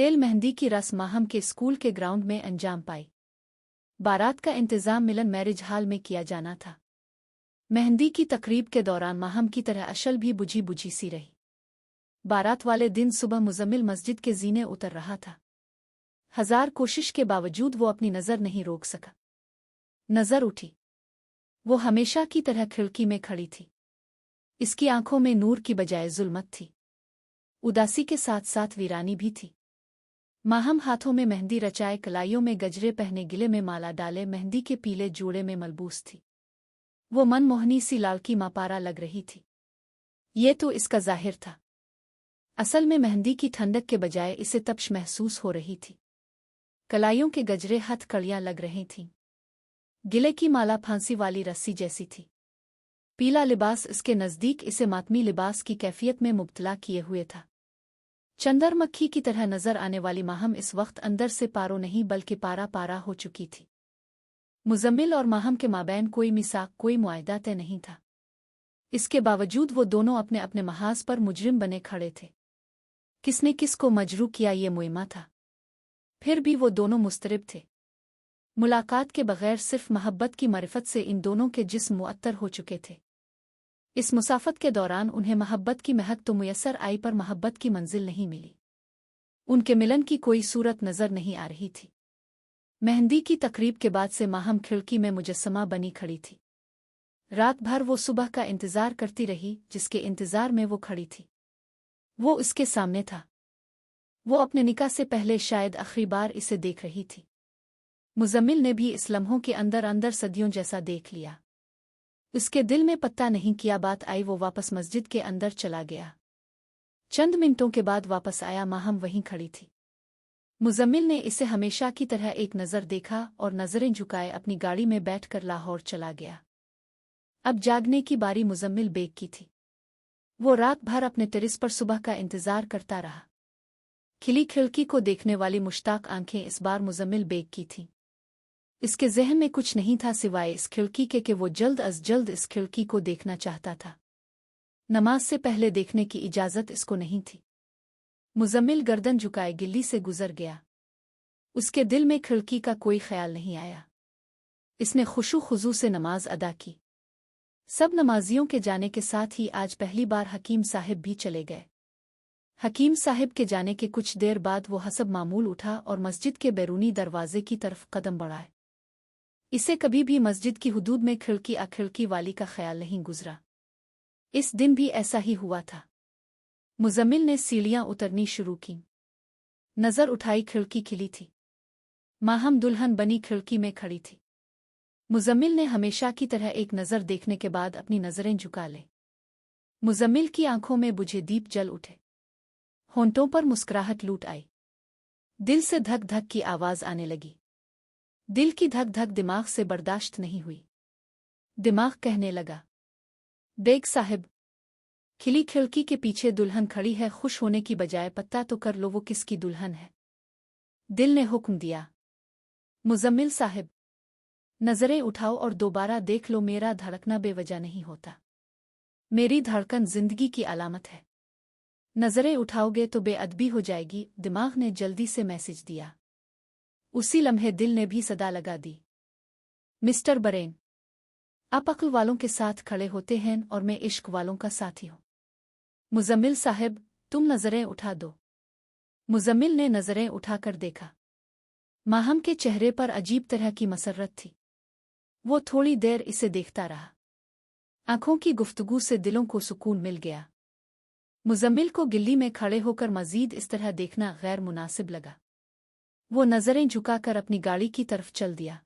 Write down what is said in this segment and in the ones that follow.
तेल मेहंदी की रस्म माहम के स्कूल के ग्राउंड में अंजाम पाई। बारात का इंतजाम मिलन मैरिज हॉल में किया जाना था। मेहंदी की तकरीब के दौरान माहम की तरह अशल भी बुझी बुझी सी रही। बारात वाले दिन सुबह मुजम्मिल मस्जिद के जीने उतर रहा था। हजार कोशिश के बावजूद वो अपनी नज़र नहीं रोक सका। नज़र उठी। वो हमेशा की तरह खिड़की में खड़ी थी। इसकी आंखों में नूर की बजाय जुल्मत थी। उदासी के साथ साथ वीरानी भी थी। माहम हाथों में मेहंदी रचाए, कलाइयों में गजरे पहने, गिले में माला डाले, मेहंदी के पीले जूड़े में मलबूस थी। वो मनमोहनी सी लालकी मापारा लग रही थी। ये तो इसका जाहिर था। असल में मेहंदी की ठंडक के बजाय इसे तपश महसूस हो रही थी। कलाइयों के गजरे हथकड़ियां लग रही थीं। गिले की माला फांसी वाली रस्सी जैसी थी। पीला लिबास इसके नज़दीक इसे मातमी लिबास की कैफियत में मुब्तला किए हुए था। चंदरमक्खी की तरह नजर आने वाली माहम इस वक्त अंदर से पारो नहीं बल्कि पारा पारा हो चुकी थी। मुजम्मिल और माहम के माबैन कोई मिसाक, कोई मुआहदा तय नहीं था। इसके बावजूद वो दोनों अपने अपने महाज पर मुजरिम बने खड़े थे। किसने किसको मजरू किया ये मुइमा था। फिर भी वो दोनों मुस्तरिब थे। मुलाकात के बगैर सिर्फ महब्बत की मारिफत से इन दोनों के जिस्म मुअत्तर हो चुके थे। इस मुसाफत के दौरान उन्हें महब्बत की महक तो मुयस्सर आई, पर महब्बत की मंजिल नहीं मिली। उनके मिलन की कोई सूरत नजर नहीं आ रही थी। मेहंदी की तकरीब के बाद से माहम खिड़की में मुजस्समा बनी खड़ी थी। रात भर वो सुबह का इंतजार करती रही, जिसके इंतजार में वो खड़ी थी। वो इसके सामने था। वो अपने निकाह से पहले शायद आखिरी बार इसे देख रही थी। मुजम्मिल ने भी इस लम्हों के अंदर अंदर सदियों जैसा देख लिया। उसके दिल में पत्ता नहीं किया बात आई, वो वापस मस्जिद के अंदर चला गया। चंद मिनटों के बाद वापस आया। माहम वहीं खड़ी थी। मुजम्मिल ने इसे हमेशा की तरह एक नज़र देखा और नज़रें झुकाए अपनी गाड़ी में बैठकर लाहौर चला गया। अब जागने की बारी मुजम्मिल बेग की थी। वो रात भर अपने टेरिस पर सुबह का इंतजार करता रहा। खिली खिड़की को देखने वाली मुश्ताक आंखें इस बार मुजम्मिल बेग की थीं। इसके ज़हन में कुछ नहीं था सिवाय इस खिड़की के कि वो जल्द अज जल्द इस खिड़की को देखना चाहता था। नमाज से पहले देखने की इजाज़त इसको नहीं थी। मुजम्मिल गर्दन झुकाए गिल्ली से गुजर गया। उसके दिल में खिड़की का कोई ख्याल नहीं आया। इसने खुशू खुजू से नमाज अदा की। सब नमाजियों के जाने के साथ ही आज पहली बार हकीम साहिब भी चले गए। हकीम साहिब के जाने के कुछ देर बाद वो हसब मामूल उठा और मस्जिद के बैरूनी दरवाजे की तरफ कदम बढ़ाए। इसे कभी भी मस्जिद की हुदूद में खिड़की अखिड़की वाली का ख्याल नहीं गुजरा। इस दिन भी ऐसा ही हुआ था। मुजम्मिल ने सीढ़ियां उतरनी शुरू की। नजर उठाई, खिड़की खिली थी। माहम दुल्हन बनी खिड़की में खड़ी थी। मुजम्मिल ने हमेशा की तरह एक नज़र देखने के बाद अपनी नज़रें झुका ले। मुजम्मिल की आंखों में बुझे दीप जल उठे। होंठों पर मुस्कुराहट लूट आई। दिल से धक धक की आवाज आने लगी। दिल की धक धक दिमाग से बर्दाश्त नहीं हुई। दिमाग कहने लगा, बेग साहिब, खिली खिड़की के पीछे दुल्हन खड़ी है, खुश होने की बजाय पता तो कर लो वो किसकी दुल्हन है। दिल ने हुक्म दिया, मुजम्मिल साहिब, नजरें उठाओ और दोबारा देख लो। मेरा धड़कना बेवजह नहीं होता। मेरी धड़कन जिंदगी की अलामत है। नजरें उठाओगे तो बेअदबी हो जाएगी। दिमाग ने जल्दी से मैसेज दिया। उसी लम्हे दिल ने भी सदा लगा दी, मिस्टर बरेन, आप अक्ल वालों के साथ खड़े होते हैं और मैं इश्क वालों का साथी हूं। मुजम्मिल साहिब, तुम नजरें उठा दो। मुजम्मिल ने नजरें उठाकर देखा। माहम के चेहरे पर अजीब तरह की मसर्रत थी। वो थोड़ी देर इसे देखता रहा। आंखों की गुफ्तगू से दिलों को सुकून मिल गया। मुजम्मिल को गिल्ली में खड़े होकर मजीद इस तरह देखना गैर मुनासिब लगा। वो नजरें झुकाकर अपनी गाड़ी की तरफ चल दिया।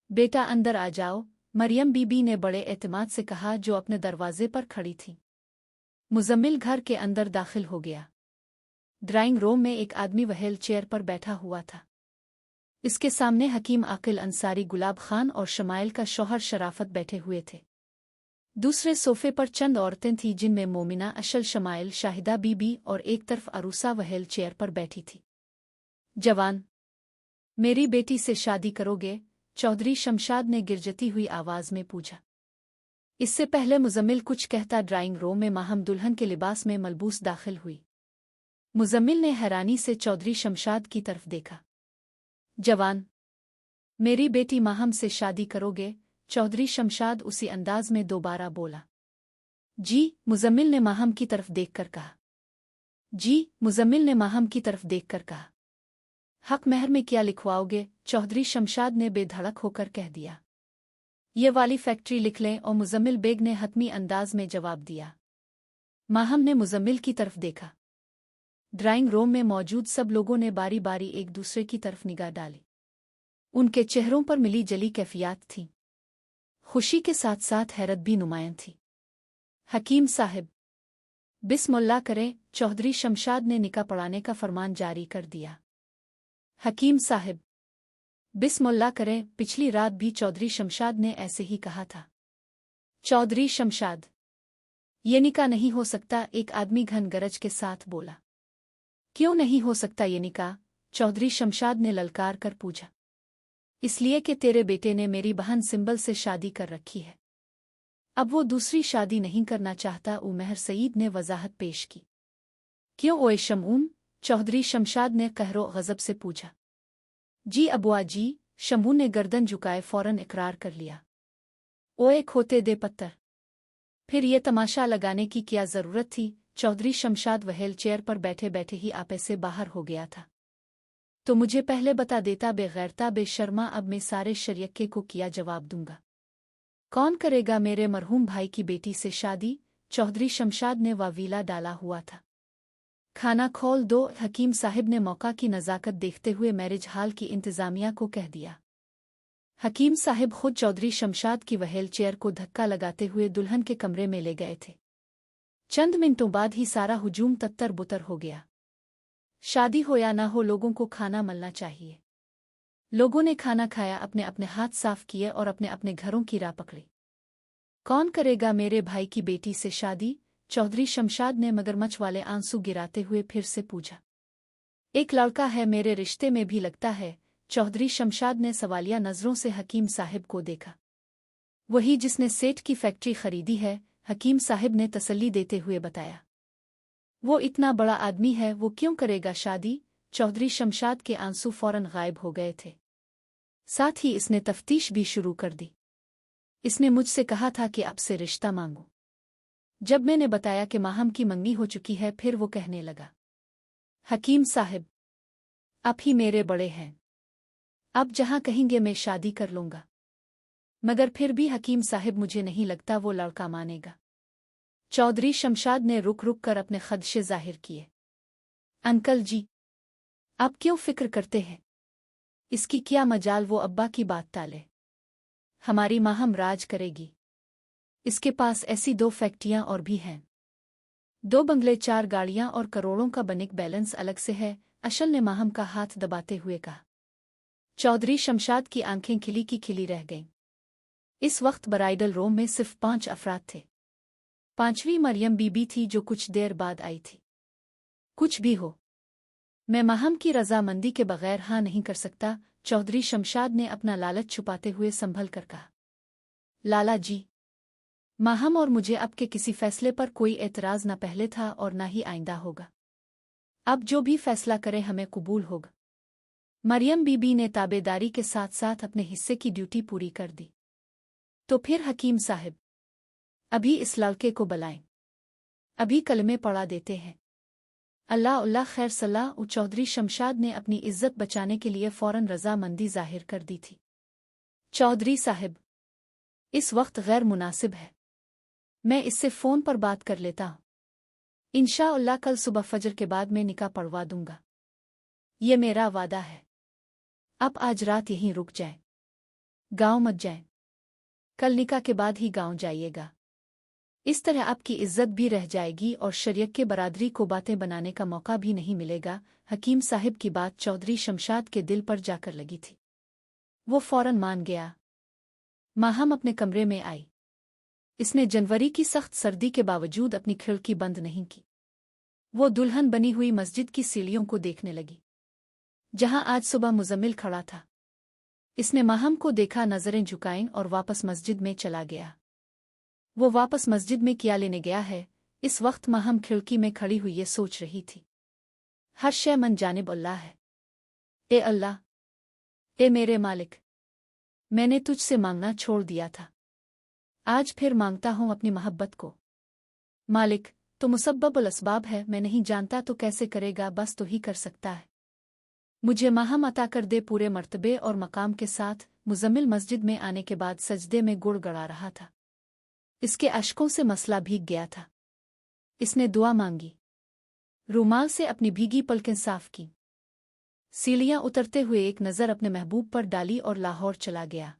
बेटा अंदर आ जाओ, मरियम बीबी ने बड़े एतमाद से कहा, जो अपने दरवाजे पर खड़ी थी। मुजम्मिल घर के अंदर दाखिल हो गया। ड्राइंग रूम में एक आदमी व्हील चेयर पर बैठा हुआ था। इसके सामने हकीम आकिल अंसारी, गुलाब खान और शमाइल का शौहर शराफत बैठे हुए थे। दूसरे सोफे पर चंद औरतें थीं, जिनमें मोमिना, अशल, शमाइल, शाहिदा बीबी और एक तरफ अरूसा व्हील चेयर पर बैठी थी। जवान, मेरी बेटी से शादी करोगे? चौधरी शमशाद ने गिरजती हुई आवाज में पूछा। इससे पहले मुजम्मिल कुछ कहता ड्राइंग रूम में माहम दुल्हन के लिबास में मलबूस दाखिल हुई। मुजम्मिल ने हैरानी से चौधरी शमशाद की तरफ देखा। जवान, मेरी बेटी माहम से शादी करोगे? चौधरी शमशाद उसी अंदाज में दोबारा बोला। जी, मुजम्मिल ने माहम की तरफ देखकर कहा। जी, मुजम्मिल ने माहम की तरफ देखकर कहा। हक महर में क्या लिखवाओगे? चौधरी शमशाद ने बेधड़क होकर कह दिया। ये वाली फैक्ट्री लिख लें। और मुजम्मिल बेग ने हतमी अंदाज में जवाब दिया। माहम ने मुजम्मिल की तरफ देखा। ड्राइंग रूम में मौजूद सब लोगों ने बारी बारी एक दूसरे की तरफ निगाह डाली। उनके चेहरों पर मिली जली कैफियत थी। खुशी के साथ साथ हैरत भी नुमायां थी। हकीम साहब, बिस्मिल्लाह करें। चौधरी शमशाद ने निकाह पढ़ाने का फरमान जारी कर दिया। हकीम साहब, बिस्मिल्लाह करें। पिछली रात भी चौधरी शमशाद ने ऐसे ही कहा था। चौधरी शमशाद, ये निकाह नहीं हो सकता। एक आदमी घन गरज के साथ बोला। क्यों नहीं हो सकता ये निकाह? चौधरी शमशाद ने ललकार कर पूछा। इसलिए कि तेरे बेटे ने मेरी बहन सिंबल से शादी कर रखी है। अब वो दूसरी शादी नहीं करना चाहता। उमर सईद ने वजाहत पेश की। क्यों ओए शमून? चौधरी शमशाद ने कहरो गजब से पूछा। जी अबुआ जी। शमून ने गर्दन झुकाए फौरन इकरार कर लिया। ओए खोते दे पत्थर, फिर ये तमाशा लगाने की क्या जरूरत थी? चौधरी शमशाद व्हील चेयर पर बैठे बैठे ही आपे से बाहर हो गया था। तो मुझे पहले बता देता। बेगैरता बेशर्मा, अब मैं सारे शरीयके को किया जवाब दूंगा। कौन करेगा मेरे मरहूम भाई की बेटी से शादी? चौधरी शमशाद ने वावीला डाला हुआ था। खाना खोल दो। हकीम साहिब ने मौका की नज़ाकत देखते हुए मैरिज हाल की इंतज़ामिया को कह दिया। हकीम साहिब खुद चौधरी शमशाद की व्हील चेयर को धक्का लगाते हुए दुल्हन के कमरे में ले गए थे। चंद मिनटों बाद ही सारा हुजूम तत्तर बुतर हो गया। शादी हो या ना हो, लोगों को खाना मिलना चाहिए। लोगों ने खाना खाया, अपने अपने हाथ साफ किए और अपने अपने घरों की राह पकड़ी। कौन करेगा मेरे भाई की बेटी से शादी? चौधरी शमशाद ने मगरमच्छ वाले आंसू गिराते हुए फिर से पूछा। एक लड़का है मेरे रिश्ते में भी लगता है। चौधरी शमशाद ने सवालिया नजरों से हकीम साहिब को देखा। वही जिसने सेठ की फैक्ट्री खरीदी है, हकीम साहिब ने तसल्ली देते हुए बताया। वो इतना बड़ा आदमी है, वो क्यों करेगा शादी? चौधरी शमशाद के आंसू फौरन गायब हो गए थे। साथ ही इसने तफ्तीश भी शुरू कर दी। इसने मुझसे कहा था कि अब से रिश्ता मांगो। जब मैंने बताया कि माहम की मंगनी हो चुकी है, फिर वो कहने लगा, हकीम साहिब, आप ही मेरे बड़े हैं, अब जहां कहेंगे मैं शादी कर लूंगा। मगर फिर भी हकीम साहिब, मुझे नहीं लगता वो लड़का मानेगा। चौधरी शमशाद ने रुक रुक कर अपने खदशे जाहिर किए। अंकल जी, आप क्यों फिक्र करते हैं? इसकी क्या मजाल वो अब्बा की बात टाले। हमारी माहम राज करेगी। इसके पास ऐसी 2 फैक्ट्रियां और भी हैं, 2 बंगले, 4 गाड़ियां और करोड़ों का बैंक बैलेंस अलग से है। अशल ने माहम का हाथ दबाते हुए कहा। चौधरी शमशाद की आंखें खिली की खिली रह गईं। इस वक्त ब्राइडल रूम में सिर्फ 5 अफराद थे। 5वीं मरियम बीबी थी जो कुछ देर बाद आई थी। कुछ भी हो, मैं माहम की रजामंदी के बगैर हाँ नहीं कर सकता। चौधरी शमशाद ने अपना लालच छुपाते हुए संभल कर कहा। लाला जी, माहम और मुझे अब के किसी फैसले पर कोई एतराज न पहले था और न ही आइंदा होगा। अब जो भी फैसला करे हमें कबूल होगा। मरियम बीबी ने ताबेदारी के साथ साथ अपने हिस्से की ड्यूटी पूरी कर दी। तो फिर हकीम साहब, अभी इस लड़के को बुलाएं, अभी कलमे पढ़ा देते हैं। अल्लाह अल्लाह खैर सलाह। चौधरी शमशाद ने अपनी इज्जत बचाने के लिए फौरन रजामंदी जाहिर कर दी थी। चौधरी साहब, इस वक्त गैर मुनासिब है, मैं इससे फ़ोन पर बात कर लेता हूँ। इंशाअल्लाह कल सुबह फजर के बाद मैं निकाह पढ़वा दूंगा। ये मेरा वादा है। अब आज रात यहीं रुक जाए, गांव मत जाए। कल निकाह के बाद ही गांव जाइएगा। इस तरह आपकी इज्जत भी रह जाएगी और शरीयत के बरादरी को बातें बनाने का मौका भी नहीं मिलेगा। हकीम साहिब की बात चौधरी शमशाद के दिल पर जाकर लगी थी। वो फौरन मान गया। माहम अपने कमरे में आई। इसने जनवरी की सख्त सर्दी के बावजूद अपनी खिड़की बंद नहीं की। वो दुल्हन बनी हुई मस्जिद की सीढ़ियों को देखने लगी, जहां आज सुबह मुजम्मिल खड़ा था। इसने माहम को देखा, नजरें झुकाईं और वापस मस्जिद में चला गया। वो वापस मस्जिद में क्या लेने गया है? इस वक्त माहम खिड़की में खड़ी हुई ये सोच रही थी। हर शय मन जानिब अल्लाह है। ए अल्लाह, ए मेरे मालिक, मैंने तुझसे मांगना छोड़ दिया था, आज फिर मांगता हूँ अपनी मोहब्बत को। मालिक, तो मुसब्बबुल असबाब है, मैं नहीं जानता तो कैसे करेगा, बस तो ही कर सकता है। मुझे माहम अता कर दे पूरे मर्तबे और मकाम के साथ। मुजम्मिल मस्जिद में आने के बाद सजदे में गुड़ गड़ा रहा था। इसके अश्कों से मसला भीग गया था। इसने दुआ मांगी, रूमाल से अपनी भीगी पलकें साफ की, सीढ़ियां उतरते हुए एक नज़र अपने महबूब पर डाली और लाहौर चला गया।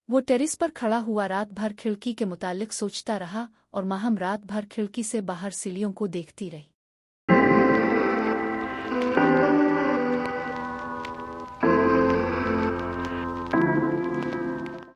वो टेरिस पर खड़ा हुआ रात भर खिड़की के मुतालिक सोचता रहा और माहम रात भर खिड़की से बाहर सीढ़ियों को देखती रही।